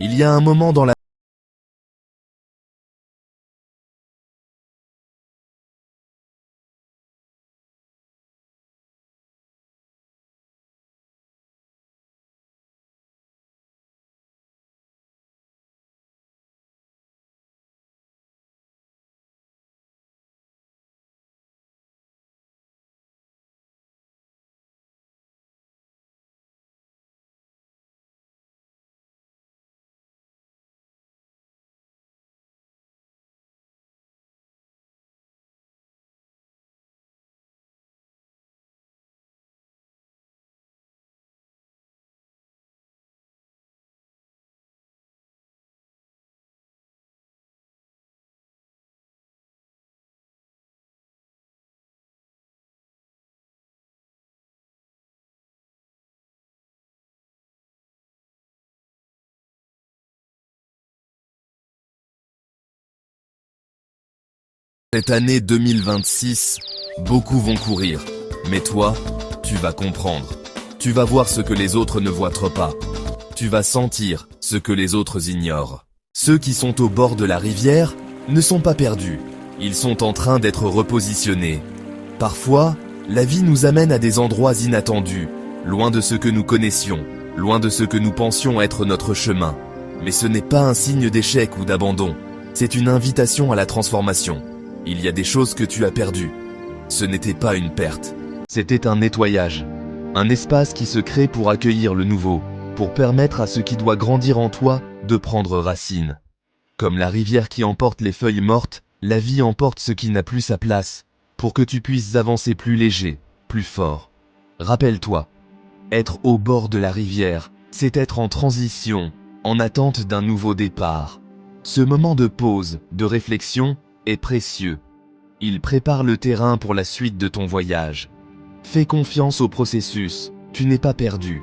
Il y a un moment dans la cette année 2026, beaucoup vont courir. Mais toi, tu vas comprendre. Tu vas voir ce que les autres ne voient pas. Tu vas sentir ce que les autres ignorent. Ceux qui sont au bord de la rivière ne sont pas perdus. Ils sont en train d'être repositionnés. Parfois, la vie nous amène à des endroits inattendus, loin de ce que nous connaissions, loin de ce que nous pensions être notre chemin. Mais ce n'est pas un signe d'échec ou d'abandon. C'est une invitation à la transformation. Il y a des choses que tu as perdues. Ce n'était pas une perte. C'était un nettoyage. Un espace qui se crée pour accueillir le nouveau, pour permettre à ce qui doit grandir en toi de prendre racine. Comme la rivière qui emporte les feuilles mortes, la vie emporte ce qui n'a plus sa place, pour que tu puisses avancer plus léger, plus fort. Rappelle-toi, être au bord de la rivière, c'est être en transition, en attente d'un nouveau départ. Ce moment de pause, de réflexion, est précieux. Il prépare le terrain pour la suite de ton voyage. Fais confiance au processus, tu n'es pas perdu.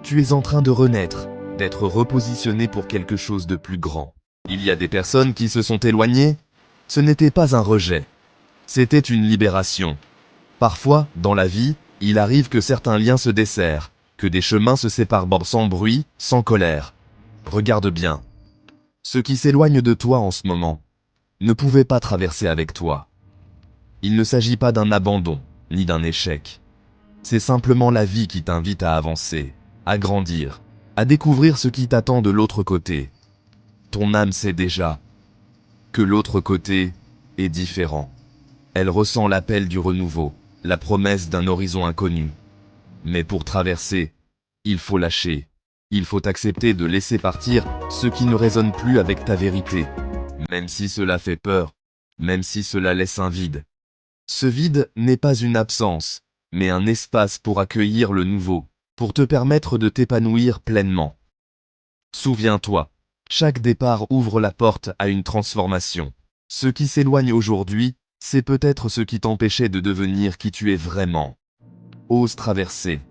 Tu es en train de renaître, d'être repositionné pour quelque chose de plus grand. Il y a des personnes qui se sont éloignées. Ce n'était pas un rejet. C'était une libération. Parfois, dans la vie, il arrive que certains liens se desserrent, que des chemins se séparent sans bruit, sans colère. Regarde bien. Ceux qui s'éloignent de toi en ce moment ne pouvaient pas traverser avec toi. Il ne s'agit pas d'un abandon, ni d'un échec. C'est simplement la vie qui t'invite à avancer, à grandir, à découvrir ce qui t'attend de l'autre côté. Ton âme sait déjà que l'autre côté est différent. Elle ressent l'appel du renouveau, la promesse d'un horizon inconnu. Mais pour traverser, il faut lâcher. Il faut accepter de laisser partir ce qui ne résonne plus avec ta vérité. Même si cela fait peur, même si cela laisse un vide. Ce vide n'est pas une absence, mais un espace pour accueillir le nouveau, pour te permettre de t'épanouir pleinement. Souviens-toi, chaque départ ouvre la porte à une transformation. Ce qui s'éloigne aujourd'hui, c'est peut-être ce qui t'empêchait de devenir qui tu es vraiment. Ose traverser.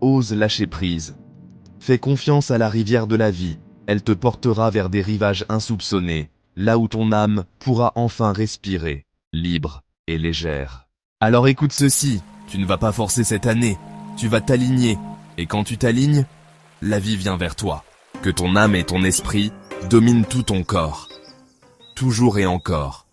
Ose lâcher prise. Fais confiance à la rivière de la vie. Elle te portera vers des rivages insoupçonnés, là où ton âme pourra enfin respirer, libre et légère. Alors écoute ceci, tu ne vas pas forcer cette année, tu vas t'aligner. Et quand tu t'alignes, la vie vient vers toi. Que ton âme et ton esprit dominent tout ton corps. Toujours et encore.